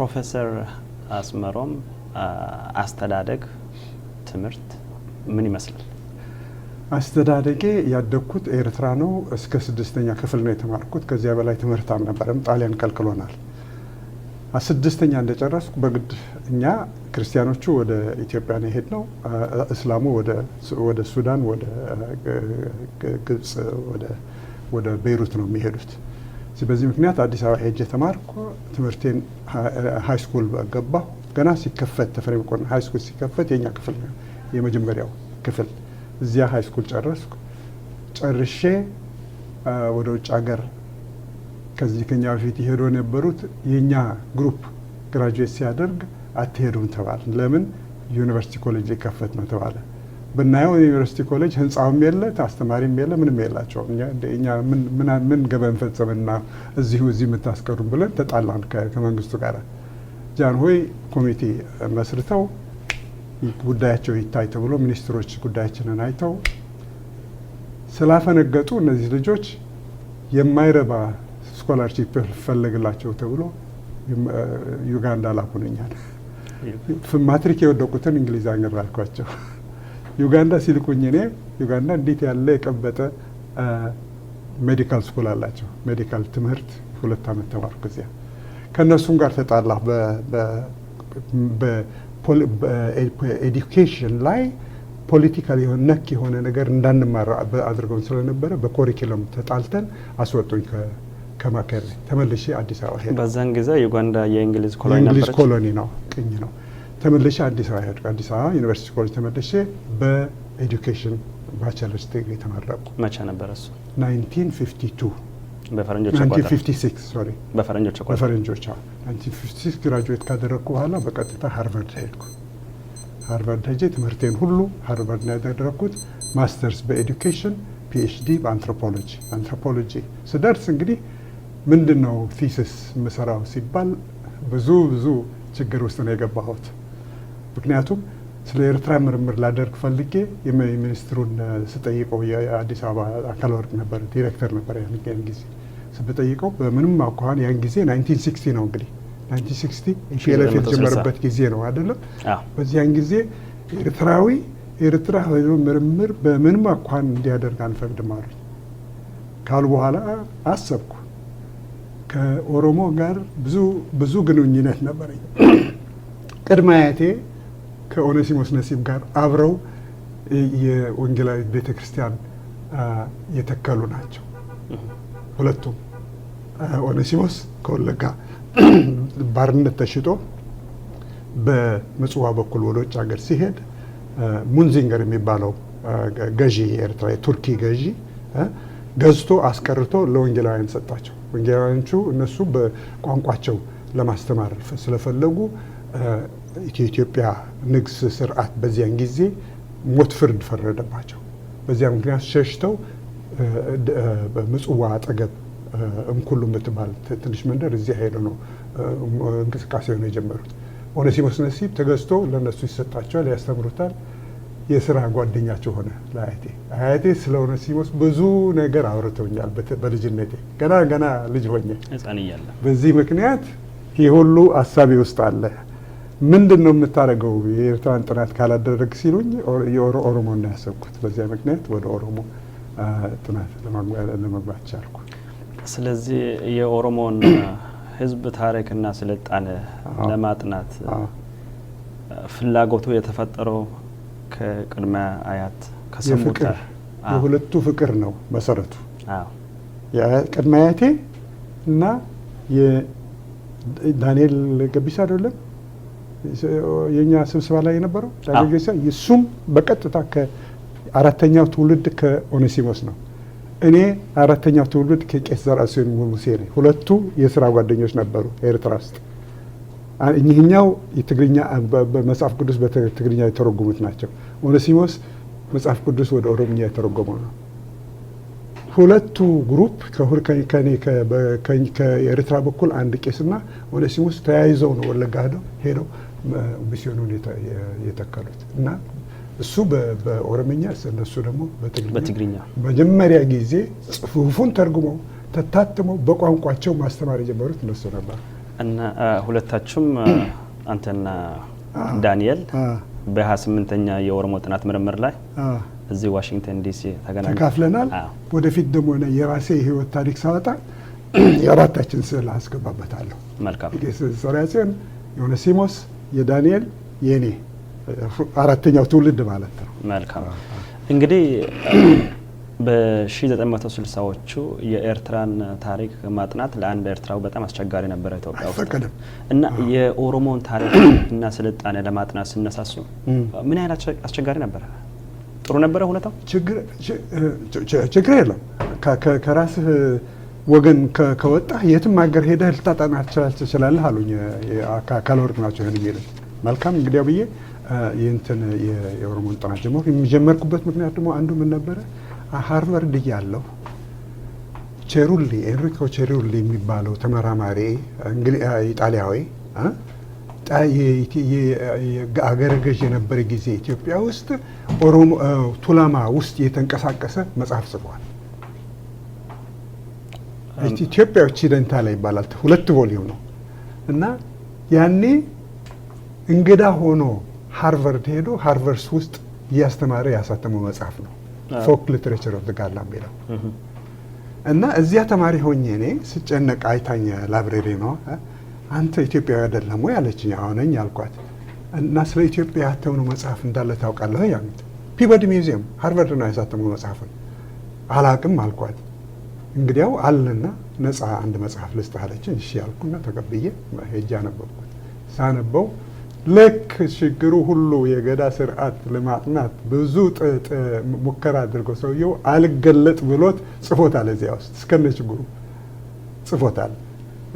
ፕሮፌሰር አስመሮም አስተዳደግ ትምህርት ምን ይመስላል? አስተዳደጌ ያደኩት ኤርትራ ነው። እስከ 6ኛ ክፍል ነው የተማርኩት። ከዚያ በላይ ትምህርት አልነበረም። ጣሊያን ከልክሎናል። 6ኛ እንደጨረስኩ በግድ እኛ ክርስቲያኖቹ ወደ ኢትዮጵያ ነው የሄድነው። እስላሙ ወደ ሱዳን፣ ወደ ግብጽ፣ ወደ ቤይሩት ነው የሚሄዱት። በዚህ ምክንያት አዲስ አበባ ሄጄ ተማርኩ። ትምህርቴን ሃይ ስኩል ገባሁ። ገና ሲከፈት ተፈሪ መኮንን ሃይ ስኩል ሲከፈት የኛ ክፍል ነው የመጀመሪያው ክፍል። እዚያ ሃይ ስኩል ጨረስኩ። ጨርሼ ወደ ውጭ ሀገር ከዚህ ከኛ በፊት ይሄዱ የነበሩት የኛ ግሩፕ ግራጁዌት ሲያደርግ አትሄዱም ተባለ። ለምን? ዩኒቨርሲቲ ኮሌጅ ሊከፈት ነው ተባለ። ብናየው ዩኒቨርሲቲ ኮሌጅ ህንጻውም የለ፣ አስተማሪም የለ፣ ምንም የላቸውም። እኛ ምን ገበን ፈጸምና እዚህ የምታስቀሩም ብለን ተጣላን ከመንግስቱ ጋር። ጃንሆይ ኮሚቴ መስርተው ጉዳያቸው ይታይ ተብሎ ሚኒስትሮች ጉዳያችንን አይተው ስላፈነገጡ እነዚህ ልጆች የማይረባ ስኮላርሺፕ ፈለግላቸው ተብሎ ዩጋንዳ ላኩነኛል። ማትሪክ የወደቁትን እንግሊዝ አገር ላኳቸው። ዩጋንዳ ሲልኩኝ እኔ ዩጋንዳ እንዴት ያለ የቀበጠ ሜዲካል ስኩል አላቸው። ሜዲካል ትምህርት 2 ዓመት ተማርኩ እዚያ። ከነሱም ጋር ተጣላሁ። በኤዱኬሽን ላይ ፖለቲካል የሆነ ነክ የሆነ ነገር እንዳንማር አድርገውን ስለነበረ በኮሪኩለም ተጣልተን አስወጡኝ ከማከር። ተመልሼ አዲስ አበባ ሄድኩ። በዛን ጊዜ ዩጋንዳ የእንግሊዝ ኮሎኒ ነበረች። የእንግሊዝ ኮሎኒ ነው፣ ቅኝ ነው። ተመልሼ አዲስ አበባ ሄድኩ። አዲስ አበባ ዩኒቨርሲቲ ኮሌጅ ተመልሼ በኤዱኬሽን ባቸለርስ ዲግሪ ተመረቁ። መቼ ነበር እሱ? 1952 በፈረንጆች 1956 ሶሪ፣ በፈረንጆች 1956 ግራጁዌት ካደረግኩ በኋላ በቀጥታ ሃርቫርድ ሄድኩ። ሃርቫርድ ሄጄ ትምህርቴን ሁሉ ሃርቫርድ ነው ያደረግኩት። ማስተርስ በኤዱኬሽን፣ ፒኤችዲ በአንትሮፖሎጂ ስደርስ እንግዲህ ምንድነው ቲሲስ የምሰራው ሲባል ብዙ ችግር ውስጥ ነው የገባሁት። ምክንያቱም ስለ ኤርትራ ምርምር ላደርግ ፈልጌ የሚኒስትሩን ስጠይቀው የአዲስ አበባ አካል ወርቅ ነበር፣ ዲሬክተር ነበር ያን ጊዜ። ስጠይቀው በምንም አኳኋን ያን ጊዜ 1960 ነው እንግዲህ 1960 ኢፒኤልኤፍ የተጀመረበት ጊዜ ነው አይደለም? በዚያን ጊዜ ኤርትራ ምርምር በምንም አኳኋን እንዲያደርግ አንፈቅድም አሉኝ። ካሉ በኋላ አሰብኩ። ከኦሮሞ ጋር ብዙ ግንኙነት ነበረኝ። ቅድመ አያቴ ከኦኔሲሞስ ነሲብ ጋር አብረው የወንጌላዊ ቤተክርስቲያን የተከሉ ናቸው ሁለቱም። ኦኔሲሞስ ከወለጋ ባርነት ተሽጦ በምጽዋ በኩል ወደ ውጭ ሀገር ሲሄድ ሙንዚንገር የሚባለው ገዢ የኤርትራ የቱርኪ ገዢ ገዝቶ አስቀርቶ ለወንጌላውያን ሰጣቸው። ወንጌላውያኖቹ እነሱ በቋንቋቸው ለማስተማር ስለፈለጉ የኢትዮጵያ ንግስ ስርዓት በዚያን ጊዜ ሞት ፍርድ ፈረደባቸው። በዚያ ምክንያት ሸሽተው በምጽዋ አጠገብ እንኩሉ የምትባል ትንሽ መንደር እዚያ ሄደው ነው እንቅስቃሴውን የጀመሩት። ኦኔሲሞስ ነሲብ ተገዝቶ ለነሱ ይሰጣቸዋል፣ ያስተምሩታል። የስራ ጓደኛቸው ሆነ ለአያቴ። አያቴ ስለ ኦኔሲሞስ ብዙ ነገር አውርተውኛል በልጅነቴ ገና ልጅ ሆኜ ህፃን እያለ። በዚህ ምክንያት ይህ ሁሉ አሳቢ ውስጥ አለ። ምንድን ነው የምታደርገው የኤርትራን ጥናት ካላደረግ ሲሉኝ የኦሮሞ እና ያሰብኩት። በዚያ ምክንያት ወደ ኦሮሞ ጥናት ለመግባት ቻልኩ። ስለዚህ የኦሮሞን ህዝብ ታሪክና ስልጣኔ ለማጥናት ፍላጎቱ የተፈጠረው ከቅድመ አያት ከሰሙት የሁለቱ ፍቅር ነው መሰረቱ። የቅድመ አያቴ እና የዳንኤል ገቢሳ አይደለም የኛ ስብሰባ ላይ የነበረው ዳንኤል ገቢሳ፣ እሱም በቀጥታ ከአራተኛው ትውልድ ከኦኔሲሞስ ነው። እኔ አራተኛው ትውልድ ከቄስ ዘርአጽዮን ሙሴ ነኝ። ሁለቱ የስራ ጓደኞች ነበሩ ኤርትራ ውስጥ። እኚህኛው የትግርኛ በመጽሐፍ ቅዱስ በትግርኛ የተረጎሙት ናቸው። ኦኔሲሞስ መጽሐፍ ቅዱስ ወደ ኦሮምኛ የተረጎመው ነው። ሁለቱ ግሩፕ ከኤርትራ በኩል አንድ ቄስና ኦኔሲሞስ ተያይዘው ነው ወለጋ ሄደው ሚስዮኑን የተከሉት እና እሱ በኦሮምኛ እነሱ ደግሞ በትግርኛ መጀመሪያ ጊዜ ጽሑፉን ተርጉመው ተታትመው በቋንቋቸው ማስተማር የጀመሩት እነሱ ነበር። እና ሁለታችሁም አንተና ዳንኤል በ28ኛ የኦሮሞ ጥናት ምርምር ላይ እዚህ ዋሽንግተን ዲሲ ተካፍለናል። ወደፊት ደግሞ የራሴ ህይወት ታሪክ ሳወጣ የአራታችን ስዕል አስገባበታለሁ። መልካም ሶሪያሲዮን ዮናሲሞስ የዳንኤል የኔ አራተኛው ትውልድ ማለት ነው። መልካም እንግዲህ በ1960ዎቹ የኤርትራን ታሪክ ማጥናት ለአንድ ኤርትራው በጣም አስቸጋሪ ነበር ኢትዮጵያ ውስጥ እና የኦሮሞን ታሪክ እና ስልጣኔ ለማጥናት ሲነሳሱ ምን ያህል አስቸጋሪ ነበር? ጥሩ ነበር ሁኔታው? ችግር የለም። ከራስህ ወገን ከወጣ የትም ሀገር ሄደህ ልታጠና ትችላለህ አሉኝ። አካል ወርቅ ናቸው ይሄን የሚሉት። መልካም እንግዲያው ብዬ የኦሮሞን ጥናት የጀመርኩበት ምክንያት ደግሞ አንዱ ምን ነበረ? ሃርቫርድ እያለሁ ቼሩሊ ኤንሪኮ ቼሩሊ የሚባለው ተመራማሪ ኢጣሊያዊ አገረ ገዥ የነበረ ጊዜ ኢትዮጵያ ውስጥ ኦሮሞ ቱላማ ውስጥ የተንቀሳቀሰ መጽሐፍ ጽፏል። ኢትዮጵያ ኦክሲደንታል ይባላል። 2 ቮሊዩም ነው እና ያኔ እንግዳ ሆኖ ሃርቫርድ ሄዶ ሃርቫርድ ውስጥ እያስተማረ ያሳተመው መጽሐፍ ነው። ፎክ ሊትሬቸር ኦፍ ዘ ጋላ የሚለው እና እዚያ ተማሪ ሆኜ እኔ ስጨነቅ አይታኝ ላይብረሪ ነው አንተ ኢትዮጵያዊ አይደለም ወይ አለችኝ። አዎ ነኝ አልኳት። እና ስለ ኢትዮጵያ ያተመው መጽሐፍ እንዳለ ታውቃለህ? ያሉት ፒበዲ ሚውዚየም ሃርቫርድ ነው ያሳተመው መጽሐፍን። አላቅም አልኳት። እንግዲያው አለና ነፃ አንድ መጽሐፍ ልስጥህ አለችኝ። እሺ ያልኩና ተቀብዬ ሄጄ አነበብኩት። ሳነበው ልክ ችግሩ ሁሉ የገዳ ስርዓት ለማጥናት ብዙ ሙከራ አድርጎ ሰውየው አልገለጥ ብሎት ጽፎታል። እዚያ ውስጥ እስከነ ችግሩ ጽፎታል።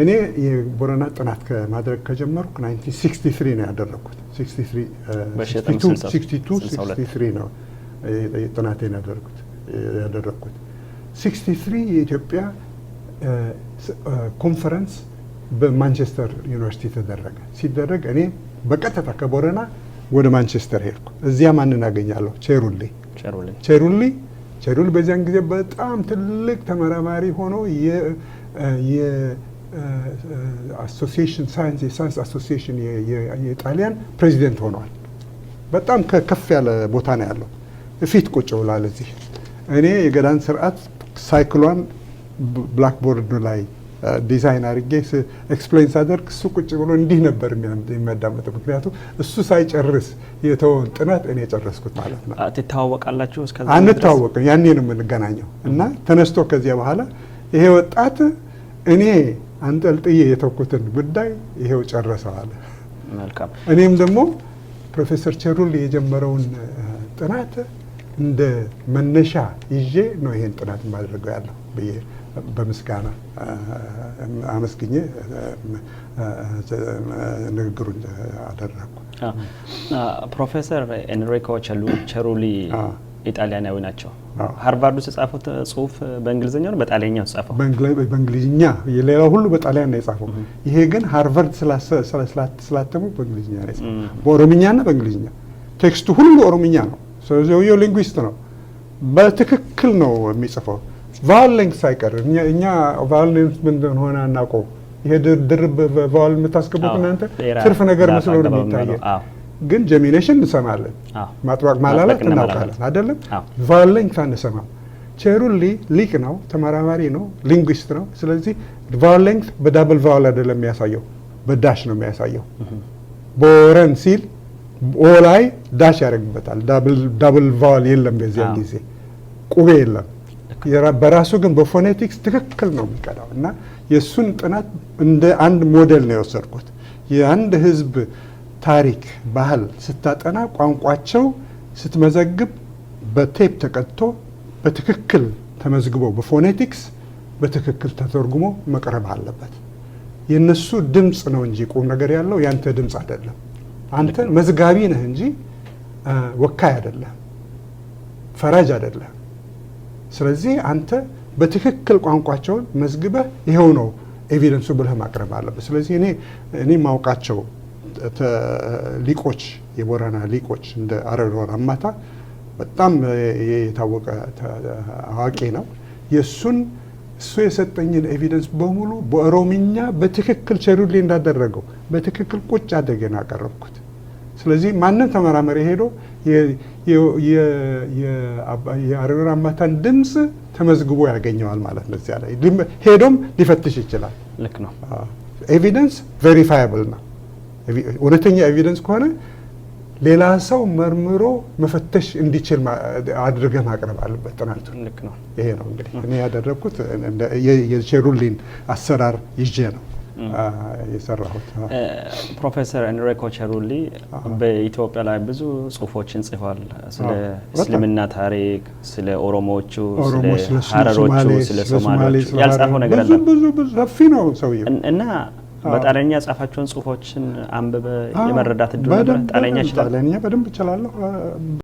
እኔ የቦረና ጥናት ከማድረግ ከጀመርኩ 1963 ነው ያደረኩት። 63 ነው ጥናቴን ያደረኩት። 63 የኢትዮጵያ ኮንፈረንስ በማንቸስተር ዩኒቨርሲቲ ተደረገ። ሲደረግ እኔ በቀጥታ ከቦረና ወደ ማንቸስተር ሄድኩ። እዚያ ማንን አገኛለሁ? ቼሩሊ በዚያን ጊዜ በጣም ትልቅ ተመራማሪ ሆኖ የአሶሲዬሽን የሳይንስ አሶሲዬሽን የጣሊያን ፕሬዚደንት ሆኗል። በጣም ከፍ ያለ ቦታ ነው ያለው። ፊት ቁጭ ብሏል እዚህ። እኔ የገዳን ስርዓት ሳይክሏን ብላክቦርድ ላይ ዲዛይን አድርጌ ኤክስፕሌን ሳደርግ እሱ ቁጭ ብሎ እንዲህ ነበር የሚያዳምጠው። ምክንያቱም እሱ ሳይጨርስ የተወውን ጥናት እኔ የጨረስኩት ማለት ነው። ትተዋወቃላችሁ? አንተዋወቅም፣ ያኔ ነው የምንገናኘው። እና ተነስቶ ከዚያ በኋላ ይሄ ወጣት እኔ አንጠልጥዬ የተውኩትን ጉዳይ ይሄው ጨረሰዋል። መልካም። እኔም ደግሞ ፕሮፌሰር ቼሩሊ የጀመረውን ጥናት እንደ መነሻ ይዤ ነው ይሄን ጥናት ማድረገው ያለው ብዬ በምስጋና አመስግኜ ንግግሩን አደረኩ። ፕሮፌሰር ኤንሪኮ ቼሩሊ ኢጣሊያናዊ ናቸው። ሃርቫርድ ውስጥ የጻፉት ጽሁፍ በእንግሊዝኛ ነው በጣሊያኛ ነው የጻፈው? በእንግሊዝኛ፣ የሌላው ሁሉ በጣሊያን ነው የጻፈው። ይሄ ግን ሃርቫርድ ስላተሙ በእንግሊዝኛ ነው የጻፈው። በኦሮምኛና በእንግሊዝኛ ቴክስቱ ሁሉ ኦሮምኛ ነው። ሰውየው ሊንጉዊስት ነው። በትክክል ነው የሚጽፈው። ቫወል ሌንግዝ ሳይቀር እኛ ቫወል ሌንግዝ ምን እንደሆነ አናውቀው። ይሄ ድርብ ቫወል የምታስገቡት እናንተ ትርፍ ነገር መስሎ ነው የሚታየው። ግን ጀሚኔሽን እንሰማለን፣ ማጥባቅ ማላላት እናውቃለን አይደለም። ቫወል ሌንግዝ አንሰማም። ቼሩሊ ሊቅ ነው፣ ተመራማሪ ነው፣ ሊንጉዊስት ነው። ስለዚህ ቫወል ሌንግዝ በዳብል ቫወል አይደለም የሚያሳየው፣ በዳሽ ነው የሚያሳየው። ቦረን ሲል ኦ ላይ ዳሽ ያደርግበታል። ዳብል ቫወል የለም በዚያን ጊዜ፣ ቁቤ የለም። በራሱ ግን በፎኔቲክስ ትክክል ነው የሚቀዳው። እና የእሱን ጥናት እንደ አንድ ሞዴል ነው የወሰድኩት። የአንድ ህዝብ ታሪክ፣ ባህል ስታጠና ቋንቋቸው ስትመዘግብ በቴፕ ተቀድቶ በትክክል ተመዝግቦ በፎኔቲክስ በትክክል ተተርጉሞ መቅረብ አለበት። የነሱ ድምፅ ነው እንጂ ቁም ነገር ያለው ያንተ ድምፅ አይደለም። አንተ መዝጋቢ ነህ እንጂ ወካይ አይደለም፣ ፈራጅ አይደለም። ስለዚህ አንተ በትክክል ቋንቋቸውን መዝግበህ ይሄው ነው ኤቪደንሱ ብለህ ማቅረብ አለበት። ስለዚህ እኔ ማውቃቸው ሊቆች፣ የቦረና ሊቆች እንደ አረዶር አማታ በጣም የታወቀ አዋቂ ነው። የእሱን እሱ የሰጠኝን ኤቪደንስ በሙሉ በኦሮምኛ በትክክል ቸሩሊ እንዳደረገው በትክክል ቁጭ አድርገን አቀረብኩት። ስለዚህ ማንም ተመራማሪ ሄዶ የአሬራ አማታን ድምፅ ተመዝግቦ ያገኘዋል ማለት ነው። እዚያ ላይ ሄዶም ሊፈትሽ ይችላል። ልክ ነው። ኤቪደንስ ቬሪፋያብል ነው። እውነተኛ ኤቪደንስ ከሆነ ሌላ ሰው መርምሮ መፈተሽ እንዲችል አድርገህ ማቅረብ አለበት ጥናቱ። ልክ ነው። ይሄ ነው እንግዲህ እኔ ያደረግኩት የቸሩሊን አሰራር ይዤ ነው የሰራሁት። ፕሮፌሰር ኤንሪኮ ቸሩሊ በኢትዮጵያ ላይ ብዙ ጽሁፎችን ጽፏል። ስለ እስልምና ታሪክ፣ ስለ ኦሮሞዎቹ፣ ስለ ሀረሮቹ፣ ስለ ሶማሌዎቹ ያልጻፈው ነገር አለ። ብዙ ሰፊ ነው ሰውዬው እና በጣሊያንኛ ጻፋቸውን ጽሁፎችን አንብበ የመረዳት እድል ነበር። ጣሊያንኛ ይችላል? ጣሊያንኛ በደንብ እችላለሁ።